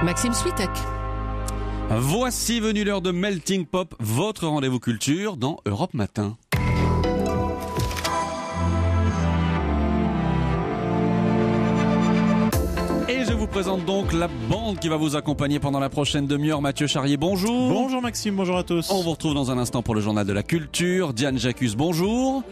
Maxime Switek. Voici venue l'heure de Melting Pop, votre rendez-vous culture dans Europe Matin. Et je vous présente donc la bande qui va vous accompagner pendant la prochaine demi-heure. Mathieu Charrier, bonjour. Bonjour Maxime, bonjour à tous. On vous retrouve dans un instant pour le journal de la culture. Diane Jacques, bonjour.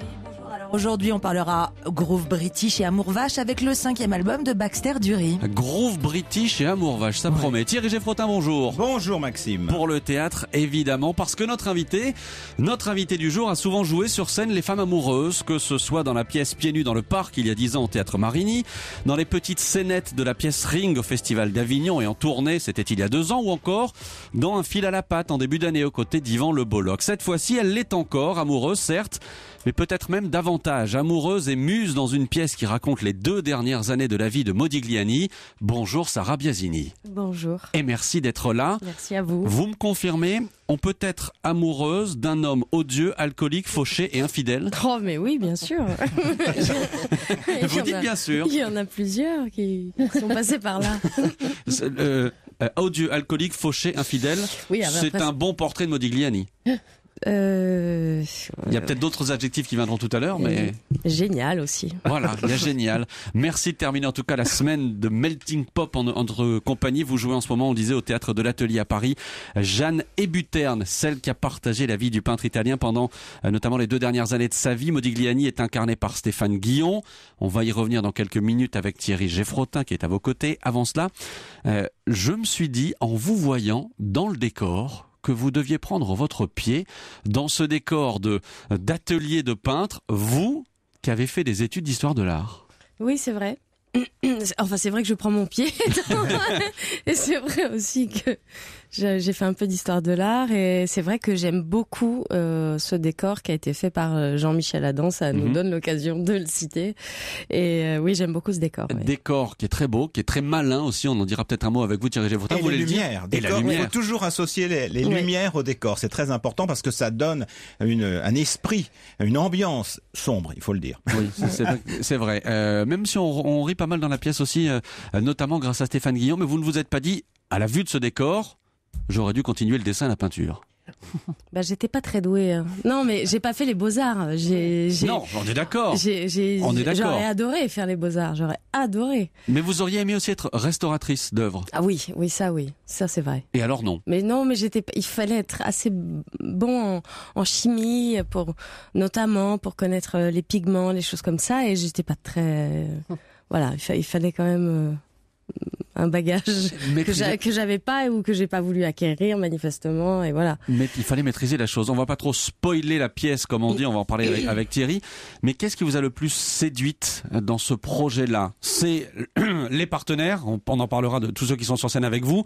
Aujourd'hui, on parlera groove british et amour vache avec le 5e album de Baxter Dury. Groove british et amour vache, ça promet. Thierry Geffrotin, bonjour. Bonjour Maxime. Pour le théâtre, évidemment, parce que notre invité du jour a souvent joué sur scène les femmes amoureuses, que ce soit dans la pièce Pieds nus dans le parc il y a 10 ans au Théâtre Marigny, dans les petites scénettes de la pièce Ring au Festival d'Avignon et en tournée, c'était il y a 2 ans, ou encore dans Un fil à la patte en début d'année aux côtés d'Yvan Le Bolloc. Cette fois-ci, elle l'est encore, amoureuse certes, mais peut-être même davantage, amoureuse et muse dans une pièce qui raconte les 2 dernières années de la vie de Modigliani. Bonjour Sarah Biasini. Bonjour. Et merci d'être là. Merci à vous. Vous me confirmez, on peut être amoureuse d'un homme odieux, alcoolique, fauché et infidèle? Oh mais oui, bien sûr. Vous dites bien sûr. Il y en a plusieurs qui sont passés par là. Odieux, alcoolique, fauché, infidèle, Oui, c'est un bon portrait de Modigliani. Il y a peut-être d'autres adjectifs qui viendront tout à l'heure, mais... Génial aussi. Voilà, il y a génial. Merci de terminer en tout cas la semaine de Melting Pop entre compagnie. Vous jouez en ce moment, on disait, au Théâtre de l'Atelier à Paris, Jeanne Hébuterne, celle qui a partagé la vie du peintre italien pendant notamment les 2 dernières années de sa vie. Modigliani est incarné par Stéphane Guillon. On va y revenir dans quelques minutes avec Thierry Geffrotin qui est à vos côtés. Avant cela, je me suis dit, en vous voyant dans le décor, que vous deviez prendre votre pied dans ce décor d'atelier de peintre, vous qui avez fait des études d'histoire de l'art. Oui, c'est vrai. Enfin, c'est vrai que je prends mon pied. Et c'est vrai aussi que j'ai fait un peu d'histoire de l'art. Et c'est vrai que j'aime beaucoup ce décor qui a été fait par Jean-Michel Adam. Ça nous donne l'occasion de le citer. Et oui, j'aime beaucoup ce décor. Oui. Décor qui est très beau, qui est très malin aussi. On en dira peut-être un mot avec vous, Thierry Geffrotin. Et les lumières. Il faut toujours associer les lumières au décor. C'est très important parce que ça donne un esprit, une ambiance sombre, il faut le dire. Oui, c'est vrai. Même si on rit pas mal dans la pièce aussi, notamment grâce à Stéphane Guillon, mais vous ne vous êtes pas dit, à la vue de ce décor, j'aurais dû continuer le dessin et la peinture. Bah, j'étais pas très douée. Hein. Non, mais j'ai pas fait les beaux-arts. Non, on est d'accord. On est d'accord. J'aurais adoré faire les beaux-arts. J'aurais adoré. Mais vous auriez aimé aussi être restauratrice d'œuvres. Ah oui, ça c'est vrai. Et alors non. Mais non, mais il fallait être assez bon en chimie notamment pour connaître les pigments, les choses comme ça. Et j'étais pas très. Voilà, il fallait quand même. Un bagage que j'avais pas ou que j'ai pas voulu acquérir manifestement, et voilà. Mais il fallait maîtriser la chose. On va pas trop spoiler la pièce comme on dit, on va en parler avec Thierry. Mais qu'est-ce qui vous a le plus séduite dans ce projet-là? C'est les partenaires, on en parlera de tous ceux qui sont sur scène avec vous.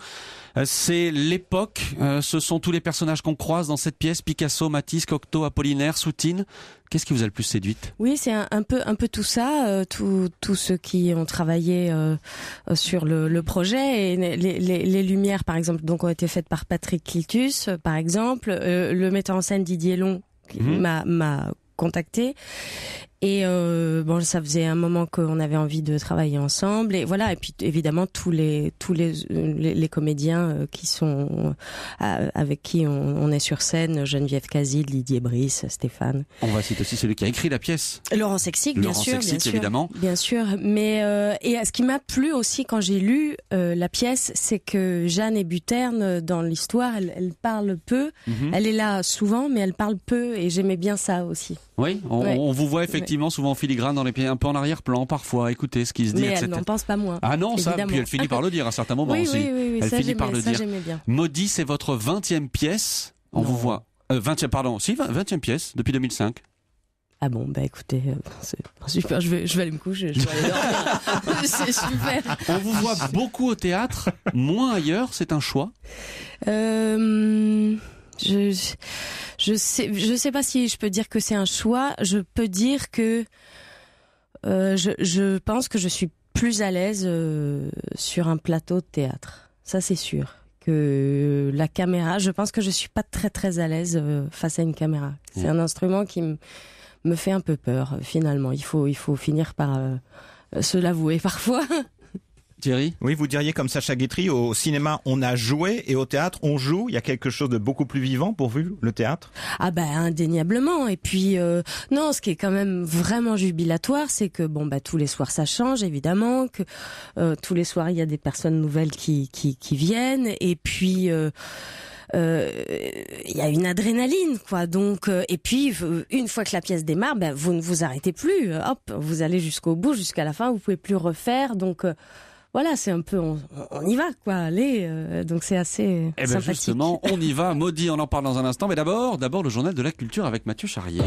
C'est l'époque, ce sont tous les personnages qu'on croise dans cette pièce, Picasso, Matisse, Cocteau, Apollinaire, Soutine. Qu'est-ce qui vous a le plus séduite? Oui, c'est un peu tout ça, tous ceux qui ont travaillé sur le projet, et les lumières par exemple donc ont été faites par Patrick Clitus par exemple, le metteur en scène Didier Long qui m'a contacté. Et bon, ça faisait un moment qu'on avait envie de travailler ensemble, et voilà. Et puis évidemment tous les comédiens qui sont avec qui on est sur scène, Geneviève Casil, Didier Brice, Stéphane. On va citer aussi celui qui a écrit la pièce. Laurent Sexic, bien sûr, évidemment. Bien sûr. Mais et ce qui m'a plu aussi quand j'ai lu la pièce, c'est que Jeanne Hébuterne dans l'histoire, elle parle peu. Elle est là souvent, mais elle parle peu, et j'aimais bien ça aussi. Oui, on vous voit effectivement souvent en filigrane dans les pieds, un peu en arrière-plan parfois, écoutez ce qui se dit, mais etc. elle n'en pense pas moins. Ah non, évidemment. Ça, puis elle finit par le dire à certains moments aussi. Oui, elle ça, finit par le dire. J'aimais bien. Maudit, c'est votre 20e pièce. On vous voit. 20e pièce depuis 2005. Ah bon, bah écoutez, c'est super, je vais aller me coucher, je vais aller dormir. C'est super. On vous voit beaucoup au théâtre, moins ailleurs, c'est un choix? Je sais pas si je peux dire que c'est un choix. Je peux dire que je pense que je suis plus à l'aise sur un plateau de théâtre. Ça, c'est sûr. Que la caméra, je pense que je suis pas très très à l'aise face à une caméra. C'est un instrument qui me fait un peu peur finalement. Il faut finir par se l'avouer parfois. Thierry ? Oui, vous diriez comme Sacha Guitry, au cinéma on a joué et au théâtre on joue. Il y a quelque chose de beaucoup plus vivant pour vous, le théâtre ? Ah bah indéniablement. Et puis non, ce qui est quand même vraiment jubilatoire, c'est que tous les soirs ça change évidemment, que tous les soirs il y a des personnes nouvelles qui viennent, et puis il y a une adrénaline, quoi. Donc et puis une fois que la pièce démarre, vous ne vous arrêtez plus. Hop, vous allez jusqu'au bout, jusqu'à la fin. Vous pouvez plus refaire. Donc voilà, c'est un peu on y va, quoi. Allez, donc c'est assez sympathique. Justement, on y va. Maudit, on en parle dans un instant. Mais d'abord le journal de la culture avec Mathieu Charrier.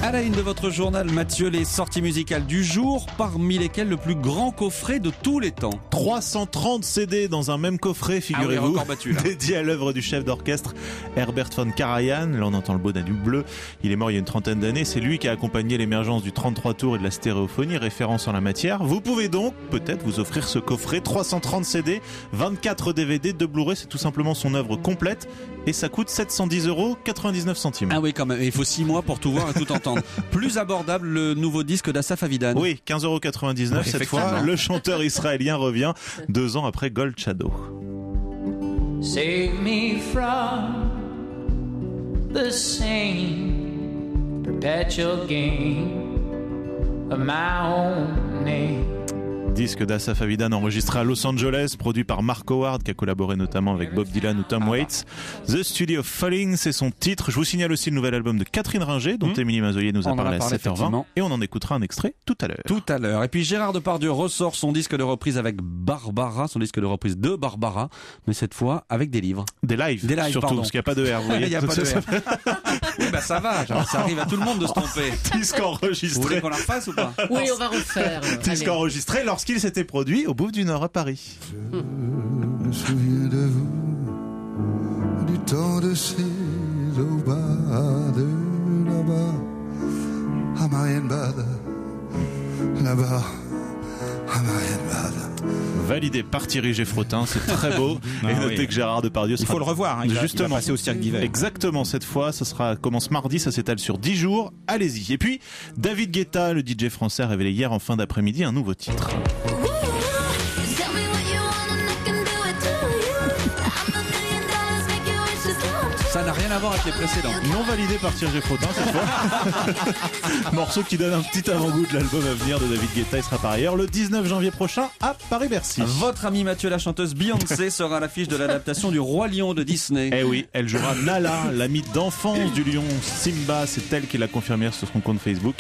À la une de votre journal, Mathieu, les sorties musicales du jour, parmi lesquelles le plus grand coffret de tous les temps. 330 CD dans un même coffret, figurez-vous, dédié à l'œuvre du chef d'orchestre Herbert von Karajan. Là, on entend le beau Danube bleu. Il est mort il y a une trentaine d'années. C'est lui qui a accompagné l'émergence du 33 tours et de la stéréophonie, référence en la matière. Vous pouvez donc peut-être vous offrir ce coffret, 330 CD, 24 DVD, 2 Blu-ray. C'est tout simplement son œuvre complète. Et ça coûte 710,99 €. Ah oui, quand même. Il faut 6 mois pour tout voir et tout entendre. Plus abordable, le nouveau disque d'Asaf Avidan. Oui, 15,99 € cette fois. Le chanteur israélien revient 2 ans après Gold Shadow. Save me from the same perpetual game of my own name. Disque d'Asaf Avidan enregistré à Los Angeles, produit par Mark Howard qui a collaboré notamment avec Bob Dylan ou Tom Waits. The Studio of Falling, c'est son titre. Je vous signale aussi le nouvel album de Catherine Ringer dont Émilie Mazoyer nous a parlé à 7h20 et on en écoutera un extrait tout à l'heure. Et puis Gérard Depardieu ressort son disque de reprise avec Barbara, son disque de reprise de Barbara, mais cette fois avec des livres. Des lives surtout, pardon. Parce qu'il n'y a pas de R. Vous voyez. Il n'y a pas de R. Oui, ça va, ça arrive à tout le monde de se tromper. Disque enregistré. Vous voulez qu'on la refasse ou pas ? Oui, on va refaire. Disque enregistré lorsqu'il s'était produit au Bouffe du Nord à Paris. Je me souviens de vous, du temps de ces eaux bas de là-bas, à Marienbad, là-bas, à Marienbad. Validé par Thierry Geffrotin, c'est très beau. Et notez que Gérard Depardieu sera... Il faut le revoir, il va passer au Cirque d'hiver. Exactement, cette fois, commence mardi, ça s'étale sur 10 jours, allez-y. Et puis, David Guetta, le DJ français, a révélé hier en fin d'après-midi un nouveau titre. Ça n'a rien à voir avec les précédents. Non validé par Thierry Geffrotin cette fois. Morceau qui donne un petit avant-goût de l'album à venir de David Guetta. Il sera par ailleurs le 19 janvier prochain à Paris-Bercy. Votre amie Mathieu, la chanteuse Beyoncé, sera à l'affiche de l'adaptation du Roi Lion de Disney. Eh oui, elle jouera Nala, l'amie d'enfance du lion Simba. C'est elle qui l'a confirmé sur son compte Facebook.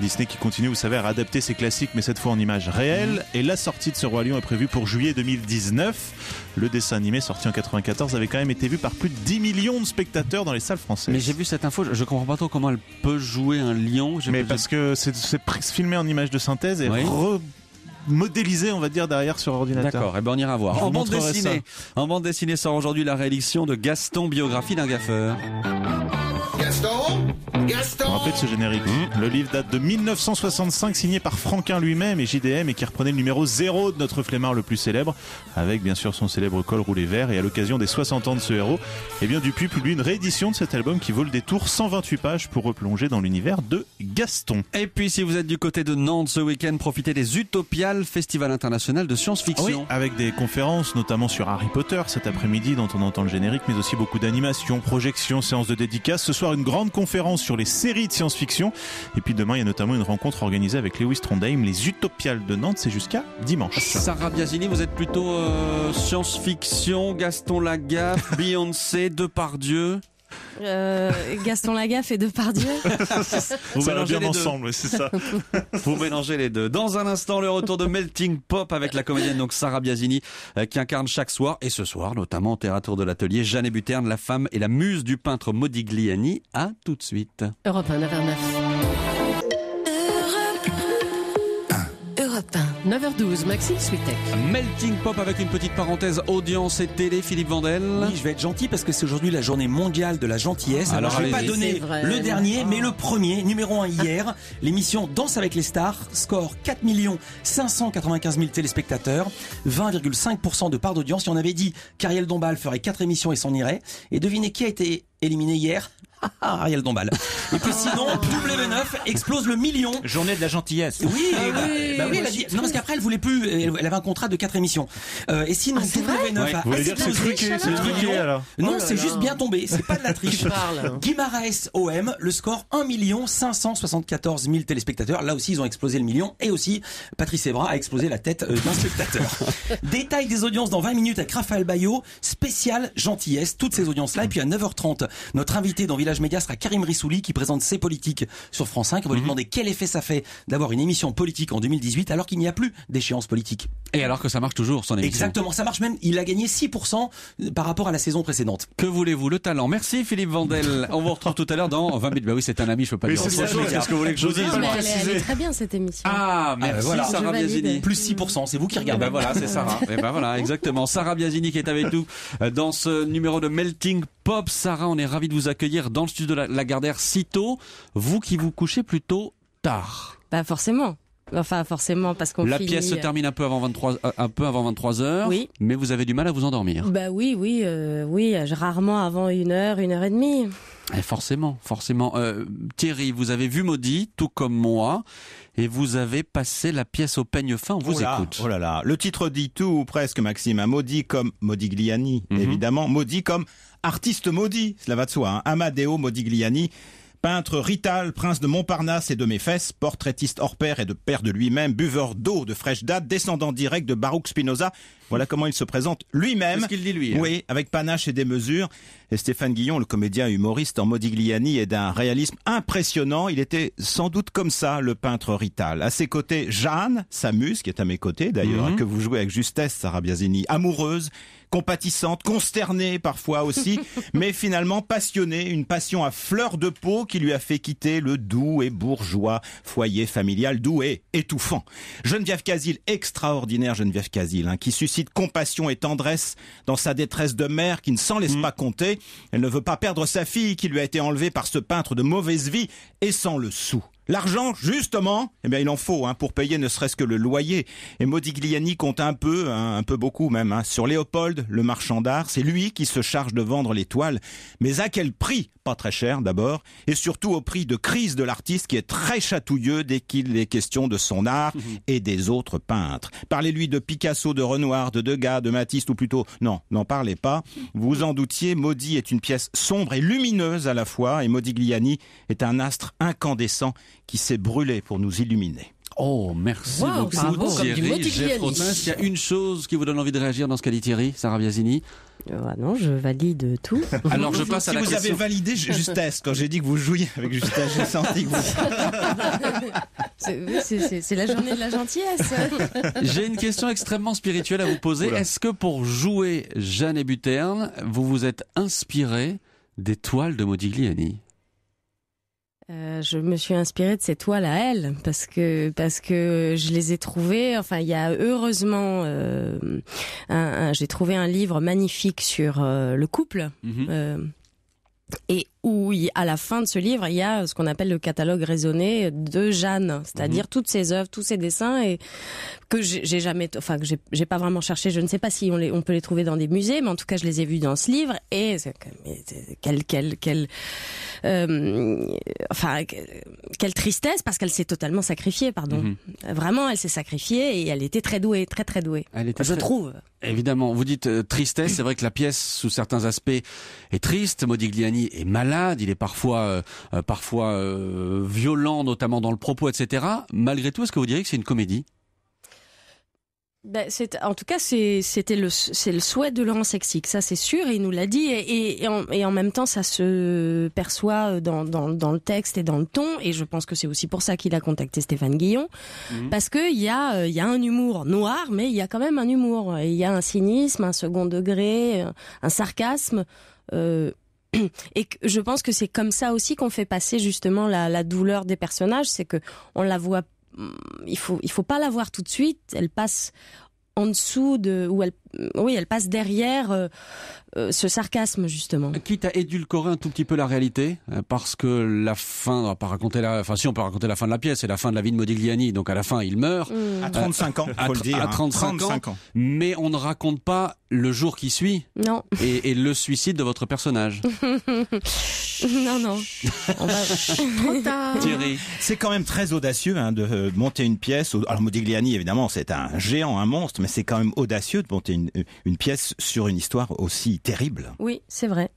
Disney qui continue, vous savez, à adapter ses classiques, mais cette fois en images réelles. Et la sortie de ce Roi Lion est prévue pour juillet 2019. Le dessin animé sorti en 1994 avait quand même été vu par plus de 10 millions de spectateurs dans les salles françaises. Mais j'ai vu cette info, je comprends pas trop comment elle peut jouer un lion. Parce que c'est filmé en images de synthèse et modélisé, on va dire, derrière sur ordinateur. D'accord, et on ira voir. En bande dessinée sort aujourd'hui la réédition de Gaston, biographie d'un gaffeur. Vous vous rappelez de ce générique. Le livre date de 1965, signé par Franquin lui-même et JDM, et qui reprenait le numéro 0 de notre flemmard le plus célèbre, avec bien sûr son célèbre col roulé vert. Et à l'occasion des 60 ans de ce héros, Dupuis publie une réédition de cet album qui vaut le détour, 128 pages pour replonger dans l'univers de Gaston. Et puis si vous êtes du côté de Nantes ce week-end, profitez des Utopiales, festival international de science-fiction. Oui, avec des conférences notamment sur Harry Potter cet après-midi dont on entend le générique, mais aussi beaucoup d'animations, projections, séances de dédicaces. Ce soir, une grande conférence sur les séries de science-fiction. Et puis demain, il y a notamment une rencontre organisée avec Lewis Trondheim, les Utopiales de Nantes. C'est jusqu'à dimanche. Sarah Biasini, vous êtes plutôt science-fiction, Gaston Lagaffe, Beyoncé, Depardieu. Gaston Lagaffe et Depardieu. Vous mélangez bien ensemble, c'est ça. Vous mélangez les deux. Dans un instant, le retour de Melting Pop avec la comédienne donc Sarah Biasini qui incarne chaque soir, et ce soir notamment au Théâtre de l'Atelier, Jeanne Hébuterne, la femme et la muse du peintre Modigliani. À tout de suite. Europe 1, 9h09. Europe 1, 9h12, Maxime Switek. Melting Pop avec une petite parenthèse audience et télé, Philippe Vandel. Oui, je vais être gentil parce que c'est aujourd'hui la journée mondiale de la gentillesse. Alors je vais pas donner le dernier, mais le premier, numéro 1 hier. L'émission Danse avec les stars, score 4 595 000 téléspectateurs, 20,5% de part d'audience. Et on avait dit qu'Ariel Dombal ferait 4 émissions et s'en irait. Et devinez qui a été éliminé hier? Ariel Dombal. Et puis sinon, W9 explose le million. Journée de la gentillesse. Oui, elle a dit. Non, parce qu'après, elle voulait plus. Elle avait un contrat de 4 émissions. Et sinon, W9 a. Vous voulez dire que c'est truqué, alors? Non, c'est juste bien tombé. C'est pas de la triche. Guimaraes OM, le score 1 574 000 téléspectateurs. Là aussi, ils ont explosé le million. Et aussi, Patrice Evra a explosé la tête d'un spectateur. Détail des audiences dans 20 minutes avec Raphaël Bayo. Spécial gentillesse. Toutes ces audiences-là. Et puis à 9h30, notre invité dans Village Média sera Karim Rissouli qui présente ses politiques sur France 5. On va lui demander quel effet ça fait d'avoir une émission politique en 2018 alors qu'il n'y a plus d'échéance politique. Et alors que ça marche toujours, son émission. Exactement, ça marche même. Il a gagné 6% par rapport à la saison précédente. Que voulez-vous? Le talent. Merci Philippe Vandel. On vous retrouve tout à l'heure dans 20 minutes. Bah oui, c'est un ami, je peux pas dire autre chose. Qu'est-ce que vous voulez que je vous dise? Elle est très bien cette émission. Ah, merci voilà. Sarah Biasini. Plus 6%, c'est vous qui regardez. Ben voilà, c'est Sarah. Et ben voilà, exactement. Sarah Biasini qui est avec nous dans ce numéro de Melting Pop. Sarah, on est ravis de vous accueillir dans le studio de Lagardère si tôt. Vous qui vous couchez plutôt tard. Bah forcément. Enfin, forcément, parce qu'on La pièce se termine un peu avant 23 heures. Oui. Mais vous avez du mal à vous endormir. Bah oui, rarement avant 1h, 1h30. Et forcément. Thierry, vous avez vu Maudit, tout comme moi, et vous avez passé la pièce au peigne fin. On vous écoute. Oh là là. Le titre dit tout, ou presque, Maxime. Un Maudit comme Modigliani, évidemment. Maudit comme artiste maudit. Cela va de soi. Hein. Amadeo Modigliani. Peintre rital, prince de Montparnasse et de Méphès, portraitiste hors pair et de père de lui-même, buveur d'eau de fraîche date, descendant direct de Baruch Spinoza. Voilà comment il se présente lui-même. C'est ce qu'il dit lui. Hein. Oui, avec panache et démesure. Et Stéphane Guillon, le comédien humoriste en Modigliani, est d'un réalisme impressionnant. Il était sans doute comme ça, le peintre rital. À ses côtés, Jeanne, sa muse, qui est à mes côtés d'ailleurs, que vous jouez avec justesse, Sarah Biasini, amoureuse, compatissante, consternée parfois aussi, mais finalement passionnée, une passion à fleur de peau qui lui a fait quitter le doux et bourgeois foyer familial doux et étouffant. Geneviève Casil, extraordinaire Geneviève Casil, qui suscite compassion et tendresse dans sa détresse de mère qui ne s'en laisse pas compter. Elle ne veut pas perdre sa fille qui lui a été enlevée par ce peintre de mauvaise vie et sans le sou. L'argent, justement, eh bien, il en faut pour payer ne serait-ce que le loyer. Et Modigliani compte un peu beaucoup même, sur Léopold, le marchand d'art. C'est lui qui se charge de vendre les toiles. Mais à quel prix? Pas très cher d'abord. Et surtout au prix de crise de l'artiste qui est très chatouilleux dès qu'il est question de son art et des autres peintres. Parlez-lui de Picasso, de Renoir, de Degas, de Matisse, ou plutôt, non, n'en parlez pas. Vous en doutiez, Maudit est une pièce sombre et lumineuse à la fois. Et Modigliani est un astre incandescent qui s'est brûlé pour nous illuminer. Oh, merci beaucoup Thierry. Jeff Rotin, s'il y a une chose qui vous donne envie de réagir dans ce qu'a dit Thierry, Sarah Biasini? Non, je valide tout. Alors je passe à la question. Si vous avez validé justesse, quand j'ai dit que vous jouiez avec justesse, j'ai senti que vous... C'est la journée de la gentillesse. J'ai une question extrêmement spirituelle à vous poser. Oula. Est-ce que pour jouer Jeanne Hébuterne, vous vous êtes inspiré des toiles de Modigliani? Je me suis inspirée de ces toiles à elle parce que je les ai trouvées. Enfin, il y a heureusement j'ai trouvé un livre magnifique sur le couple. Et où, à la fin de ce livre, il y a ce qu'on appelle le catalogue raisonné de Jeanne, c'est-à-dire toutes ses œuvres, tous ses dessins, et que j'ai jamais, enfin que j'ai pas vraiment cherché. Je ne sais pas si on peut les trouver dans des musées, mais en tout cas, je les ai vus dans ce livre. Et quelle tristesse, parce qu'elle s'est totalement sacrifiée. Vraiment, elle s'est sacrifiée et elle était très douée, très très douée. Je trouve. Évidemment, vous dites tristesse. C'est vrai que la pièce, sous certains aspects, est triste. Modigliani est malade, il est parfois violent, notamment dans le propos, etc. Malgré tout, est-ce que vous diriez que c'est une comédie? En tout cas, c'est le souhait de Laurent Sexic, ça c'est sûr, et il nous l'a dit, et en même temps ça se perçoit dans le texte et dans le ton, et je pense que c'est aussi pour ça qu'il a contacté Stéphane Guillon, parce que il y a un humour noir, mais il y a quand même un humour, il y a un cynisme, un second degré, un sarcasme, et je pense que c'est comme ça aussi qu'on fait passer justement la douleur des personnages, c'est que on la voit. Il faut pas la voir tout de suite. Elle passe en dessous où elle passe derrière ce sarcasme justement. Quitte à édulcorer un tout petit peu la réalité, parce que la fin, on va pas raconter si on peut raconter la fin de la pièce, c'est la fin de la vie de Modigliani, donc à la fin il meurt. À 35 ans, faut le dire. À 35 ans. Mais on ne raconte pas le jour qui suit. Non. Et le suicide de votre personnage. Non. Trop tard. Thierry. C'est quand même très audacieux de monter une pièce. Alors Modigliani, évidemment, c'est un géant, un monstre, mais c'est quand même audacieux de monter une pièce sur une histoire aussi terrible. Oui, c'est vrai.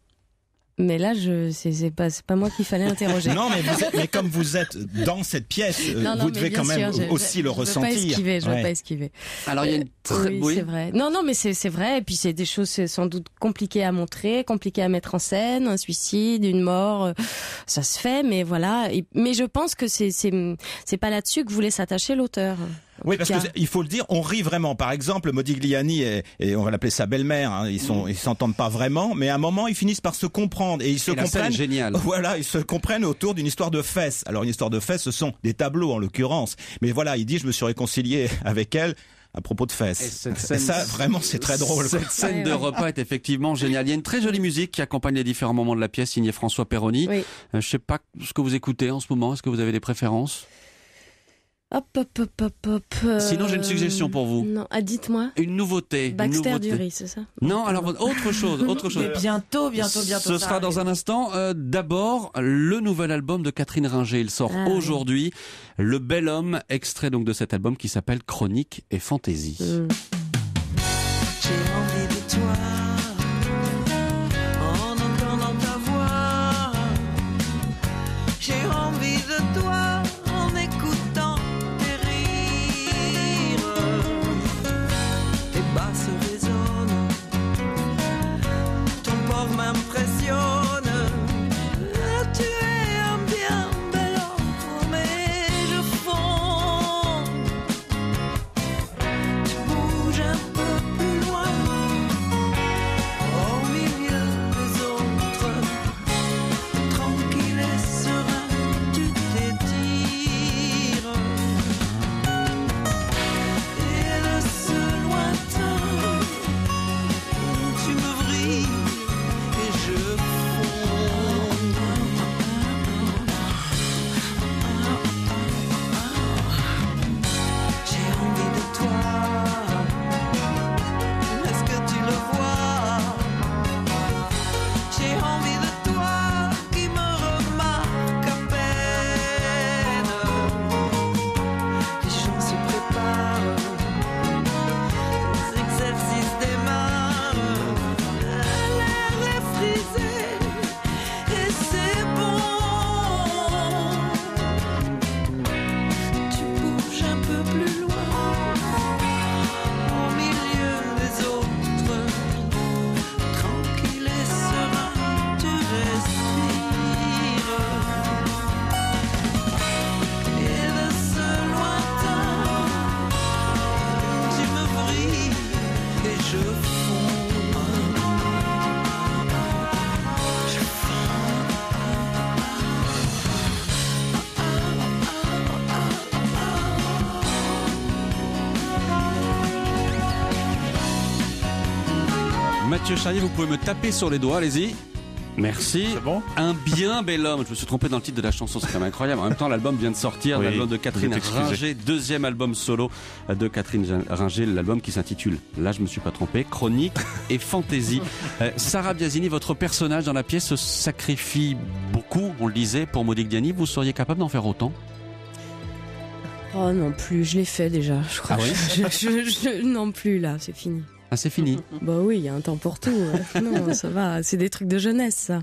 Mais là, c'est pas moi qu'il fallait interroger. Non, mais comme vous êtes dans cette pièce, vous devez quand même aussi le ressentir. Je veux pas esquiver. Alors il y a une oui, c'est vrai. Non, mais c'est vrai. Et puis c'est des choses sans doute compliquées à montrer, compliquées à mettre en scène, un suicide, une mort, ça se fait. Mais voilà. Mais je pense que c'est pas là-dessus que voulait s'attacher l'auteur. Oui, parce qu'il faut le dire, on rit vraiment. Par exemple, Modigliani et on va l'appeler sa belle-mère, ils s'entendent pas vraiment, mais à un moment, ils finissent par se comprendre et ils se comprennent. Génial. Voilà, ils se comprennent autour d'une histoire de fesses. Alors une histoire de fesses, ce sont des tableaux en l'occurrence. Mais voilà, il dit, je me suis réconcilié avec elle à propos de fesses. Et ça, vraiment, c'est très drôle. Cette scène de repas est effectivement géniale. Il y a une très jolie musique qui accompagne les différents moments de la pièce, signée François Perroni. Oui. Je sais pas ce que vous écoutez en ce moment. Est-ce que vous avez des préférences? Hop. Sinon, j'ai une suggestion pour vous. Non, dites-moi. Une nouveauté. Baxter Dury, c'est ça? Non, alors autre chose. Mais bientôt. Ce sera dans un instant. D'abord, le nouvel album de Catherine Ringer. Il sort aujourd'hui. Le Bel Homme, extrait donc de cet album qui s'appelle Chronique et Fantaisie. J'ai envie de toi. En entendant ta voix. J'ai envie de toi. En écoutant tes rires, tes basses résonnent, ton port m'impressionne. Tu es un bien bel homme et je fonds. Tu bouges un peu plus loin, au milieu des autres, tranquille et serein, tu t'étires. Et de ce lointain, tu me vrilles et je fonds. J'ai envie de toi. Est-ce que tu le vois? J'ai envie de toi qui me remarque à peine. Les gens se préparent, les exercices démarrent. L'air est frisé et c'est bon. Tu bouges un peu plus loin, au milieu des autres, tranquille et serein, tu respires. Et de ce lointain, tu me vrilles et je fonds. Je Mathieu Charrier, vous pouvez me taper sur les doigts, allez-y. Merci. C'est bon. Un bien bel homme. Je me suis trompé dans le titre de la chanson, c'est quand même incroyable. En même temps, l'album vient de sortir, Oui, l'album de Catherine vous êtes excusé. Ringer, deuxième album solo de Catherine Ringer, l'album qui s'intitule, là je me suis pas trompé, Chronique et Fantaisie. Sarah Biasini, votre personnage dans la pièce se sacrifie beaucoup, on le disait, pour Modigliani. Vous seriez capable d'en faire autant? Oh non plus, je l'ai fait déjà, je crois. Ah oui je non plus là, c'est fini. Ah, c'est fini. Bah oui, il y a un temps pour tout. Non, ça va, c'est des trucs de jeunesse, ça.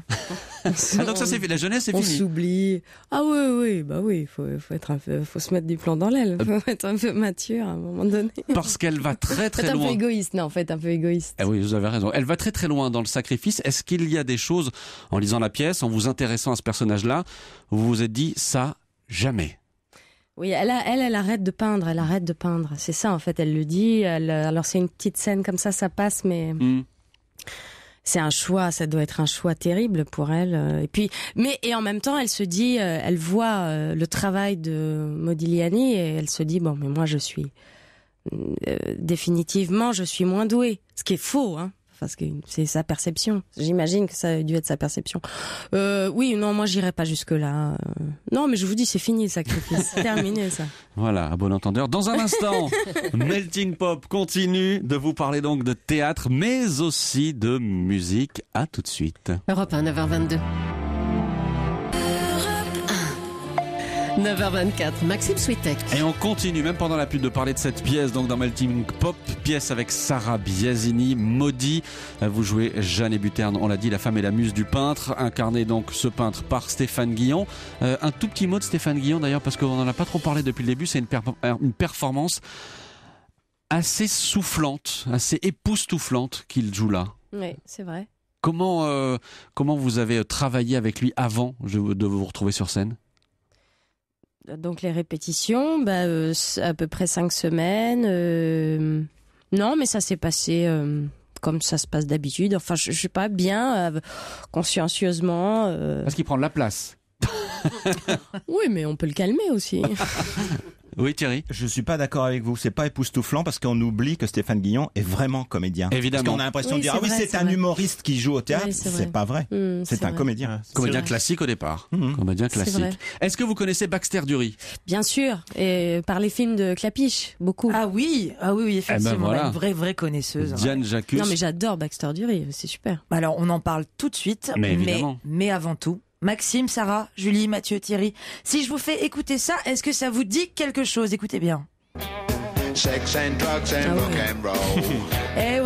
Ah, donc ça, c'est la jeunesse, c'est on fini. On s'oublie. Ah oui, bah oui, faut être un peu, faut se mettre du plomb dans l'aile. Faut être un peu mature à un moment donné. Parce qu'elle va très très loin. loin. Un peu égoïste, non, en fait, un peu égoïste. Ah oui, vous avez raison. Elle va très très loin dans le sacrifice. Est-ce qu'il y a des choses, en lisant la pièce, en vous intéressant à ce personnage-là, où vous vous êtes dit, ça, jamais? Oui, elle arrête de peindre, C'est ça, en fait, elle le dit. Alors c'est une petite scène comme ça passe, mais c'est un choix, ça doit être un choix terrible pour elle. Et puis, et en même temps, elle se dit, elle voit le travail de Modigliani et elle se dit, bon, mais moi je suis définitivement, je suis moins douée. Ce qui est faux, hein. Parce que c'est sa perception. J'imagine que ça a dû être sa perception. Oui, non, moi j'irai pas jusque là. Non, mais je vous dis, c'est fini le sacrifice, c'est terminé ça. Voilà, à bon entendeur. Dans un instant, Melting Pop continue de vous parler donc de théâtre, mais aussi de musique. À tout de suite. Europe 1, 9h22. 9h24, Maxime Switek. Et on continue, même pendant la pub, de parler de cette pièce, donc dans Melting Pop, pièce avec Sarah Biasini, Maudit. Vous jouez Jeanne Hébuterne, on l'a dit, la femme et la muse du peintre, incarné donc ce peintre par Stéphane Guillon. Un tout petit mot de Stéphane Guillon d'ailleurs, parce qu'on n'en a pas trop parlé depuis le début, c'est une performance assez soufflante, assez époustouflante qu'il joue là. Oui, c'est vrai. Comment vous avez travaillé avec lui avant de vous retrouver sur scène ? Donc les répétitions, à peu près 5 semaines. Non, mais ça s'est passé comme ça se passe d'habitude. Enfin, je sais pas, bien, consciencieusement. Parce qu'il prend de la place. Oui, mais on peut le calmer aussi. Oui, Thierry. Je suis pas d'accord avec vous. C'est pas époustouflant parce qu'on oublie que Stéphane Guillon est vraiment comédien. Évidemment. Parce qu'on a l'impression de dire c'est un humoriste qui joue au théâtre. Oui, c'est pas vrai. C'est un comédien. Comédien classique au départ. Comédien classique. Est-ce que vous connaissez Baxter Dury ? Bien sûr. Et par les films de Clapiche, beaucoup. Ah oui, effectivement. Une vraie connaisseuse. Diane Jacques. Non, mais j'adore Baxter Dury. C'est super. Alors, on en parle tout de suite. Mais avant tout, Maxime, Sarah, Julie, Mathieu, Thierry, si je vous fais écouter ça, est-ce que ça vous dit quelque chose ? Écoutez bien. Sex and drugs and rock and roll. Eh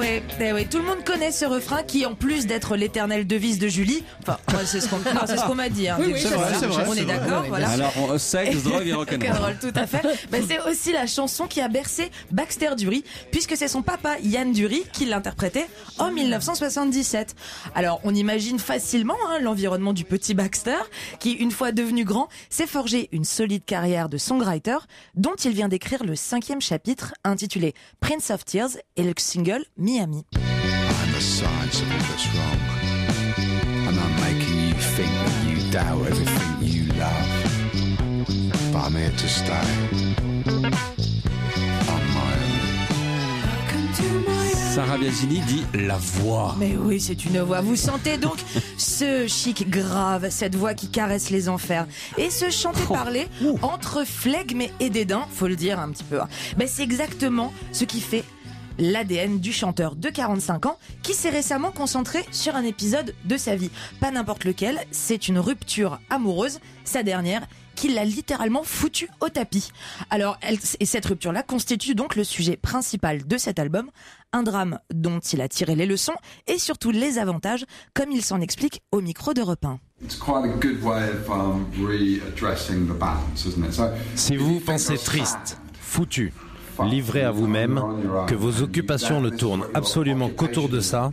oui, tout le monde connaît ce refrain qui, en plus d'être l'éternelle devise de Julie, enfin, moi, c'est ce qu'on m'a dit. Hein, c'est vrai. On est d'accord, voilà. Alors, sexe, drogue et rock'n'roll. Tout à fait. C'est aussi la chanson qui a bercé Baxter Dury, puisque c'est son papa, Yann Dury, qui l'interprétait en 1977. Alors, on imagine facilement l'environnement du petit Baxter, qui, une fois devenu grand, s'est forgé une solide carrière de songwriter, dont il vient d'écrire le 5e chapitre, intitulé Prince of Tears, et le single Miami. I'm the science of all that's wrong, and I'm making you think that you doubt everything you love, but I'm here to stay on my own. Sarah Biasini dit la voix. Mais oui, c'est une voix. Vous sentez donc ce chic grave, cette voix qui caresse les enfers. Et ce chanter-parler entre flegme et dédain, faut le dire un petit peu. C'est exactement ce qui fait l'ADN du chanteur de 45 ans qui s'est récemment concentré sur un épisode de sa vie. Pas n'importe lequel, c'est une rupture amoureuse, sa dernière, qui l'a littéralement foutu au tapis. Alors, cette rupture-là constitue donc le sujet principal de cet album, un drame dont il a tiré les leçons et surtout les avantages, comme il s'en explique au micro d'Europe 1. Si vous vous pensez triste, foutu, livré à vous-même, que vos occupations ne tournent absolument qu'autour de ça,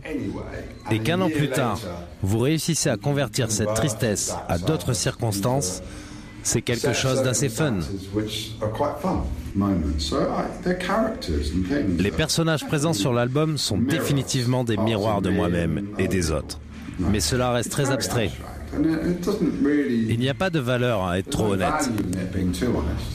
et qu'un an plus tard, vous réussissez à convertir cette tristesse à d'autres circonstances, c'est quelque chose d'assez fun. Les personnages présents sur l'album sont définitivement des miroirs de moi-même et des autres. Mais cela reste très abstrait. Il n'y a pas de valeur à être trop honnête.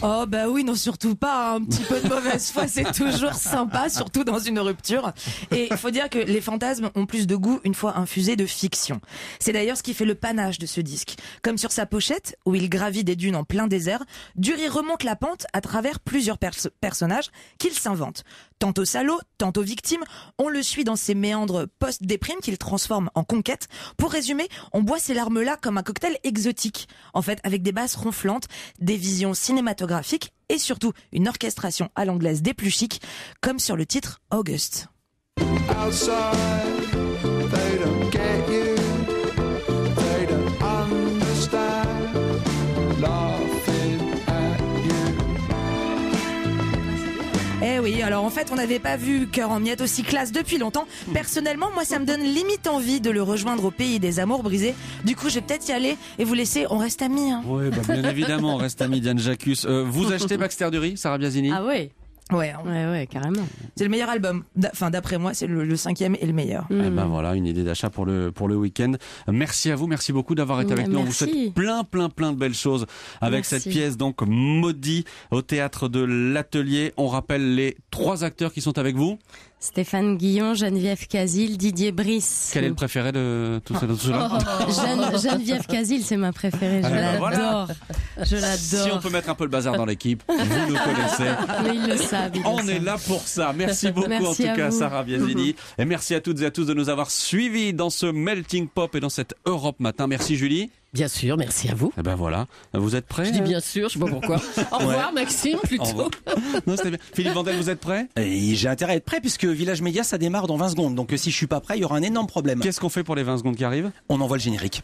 Oh bah oui, non, surtout pas. Un petit peu de mauvaise foi, c'est toujours sympa, surtout dans une rupture. Et il faut dire que les fantasmes ont plus de goût une fois infusés de fiction. C'est d'ailleurs ce qui fait le panache de ce disque. Comme sur sa pochette, où il gravit des dunes en plein désert, Dury remonte la pente à travers plusieurs personnages qu'il s'invente. Tantôt salaud, tantôt victime, on le suit dans ses méandres post-déprime qu'il transforme en conquête. Pour résumer, on boit ces larmes-là comme un cocktail exotique, en fait, avec des basses ronflantes, des visions cinématographiques et surtout une orchestration à l'anglaise des plus chics, comme sur le titre August. Outside, they don't get you, they don't understand, laughing at you. Eh oui, alors en fait, on n'avait pas vu Cœur en miettes aussi classe depuis longtemps. Personnellement, moi, ça me donne limite envie de le rejoindre au pays des amours brisés. Du coup, je vais peut-être y aller et vous laisser. On reste amis. Oui, bien évidemment, on reste amis, Diane Jacques. Vous achetez Baxter Dury, Sarah Biasini ? Ah oui. Ouais, carrément. C'est le meilleur album. Enfin, d'après moi, c'est le 5e et le meilleur. Et ben voilà, une idée d'achat pour le week-end. Merci à vous, merci beaucoup d'avoir été avec nous. On vous souhaite plein de belles choses avec cette pièce donc Maudit au théâtre de l'Atelier. On rappelle les 3 acteurs qui sont avec vous. Stéphane Guillon, Geneviève Casil, Didier Brice. Quel est le préféré de tous ceux-là? Geneviève Casil, c'est ma préférée. Je l'adore. Je l'adore. Si on peut mettre un peu le bazar dans l'équipe, vous nous connaissez. Mais ils le savent. On est là pour ça. Merci beaucoup en tout cas, Sarah Biasini. Et merci à toutes et à tous de nous avoir suivis dans ce Melting Pop et dans cette Europe Matin. Merci Julie. Bien sûr, merci à vous. Et ben voilà, vous êtes prêts? Je dis bien sûr, je sais pas pourquoi. Au revoir Maxime, plutôt. Revoir. Non, c'était bien. Philippe Vandel, vous êtes prêt? J'ai intérêt à être prêt puisque Village Média ça démarre dans 20 secondes. Donc si je suis pas prêt, il y aura un énorme problème. Qu'est-ce qu'on fait pour les 20 secondes qui arrivent? On envoie le générique.